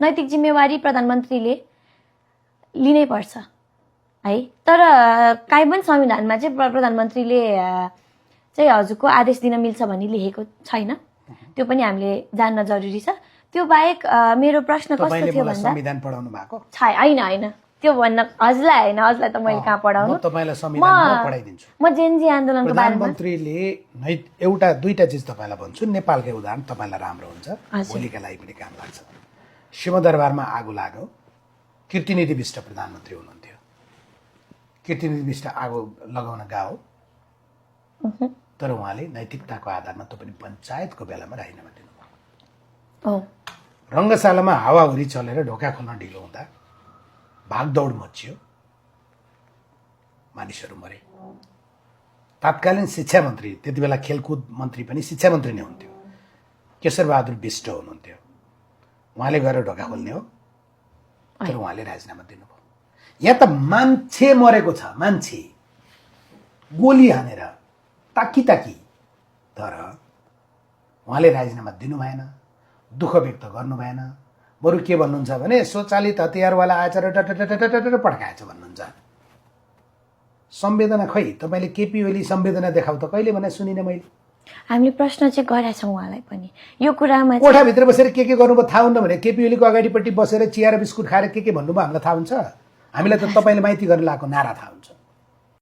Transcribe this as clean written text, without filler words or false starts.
नैतिक जिम्मेवारी प्रधानमन्त्रीले लिनै पर्छ है। तर काहीँ पनि संविधानमा चाहिँ प्रधानमन्त्रीले चाहिँ हजुरको आदेश दिन मिल्छ भन्ने लेखेको छैन। त्यो पनि हामीले जान्न जरुरी छ। त्यो बाहेक मेरो प्रश्न कस्तो थियो भन्दा संविधान पढाउनु भएको हैन त्यो भन्न हजुरलाई त मैले कहाँ पढाउनु। म तपाईलाई संविधान म पढाइदिन्छु। म जेनजी आन्दोलनको बारेमा प्रधानमन्त्रीले एउटा दुईटा चीज तपाईलाई भन्छु। नेपालकै उदाहरण तपाईलाई राम्रो हुन्छ, भोलिका लागि पनि काम लाग्छ। सिंहदरबारमा आगो लाग्यो, कीर्तिनिधि विष्ट प्रधानमन्त्री हुनुहुन्थ्यो। कीर्तिनिधि विष्ट आगो लगाउन गयो, तर उहाँले नैतिकताको आधारमा त पनि पञ्चायतको बेलामा राजीनामा दिनुभयो। रङ्गशालामा हावाहुरी चलेर ढोका खोल्न ढिलो हुँदा भागदौड मचियो, मानिसहरू मरे। तत्कालीन शिक्षा मन्त्री, त्यति बेला खेलकुद मन्त्री पनि शिक्षा मन्त्री नै हुन्थ्यो, केशरबहादुर विष्ट हुनुहुन्थ्यो। उहाँले गएर ढोका खोल्ने हो, तर उहाँले राजीनामा दिनुभयो। यहाँ त मान्छे मरेको छ, मान्छे गोली हानेर ताकी, तर उहाँले राजीनामा दिनु भएन, दुःख व्यक्त गर्नु भएन। बरु के भन्नुहुन्छ भने स्वचालित हतियारवाला आएछ र टटटटटट पड्काएछ भन्नुहुन्छ। संवेदना खै तपाईले केपी ओली संवेदना देखाउ त कहिले भने सुनिन मैले। हामीले प्रश्न चाहिँ गरेका छौँ उहाँलाई पनि यो कुरामा। कोठाभित्र बसेर के गर्नुभयो थाहा हुन्न भने केपी ओलीको अगाडिपट्टि बसेर चिया र बिस्कुट खाएर के भन्नुभयो हामीलाई थाहा हुन्छ? हामीलाई त तपाईले माइती गर्न लागेको नारा थाहा हुन्छ।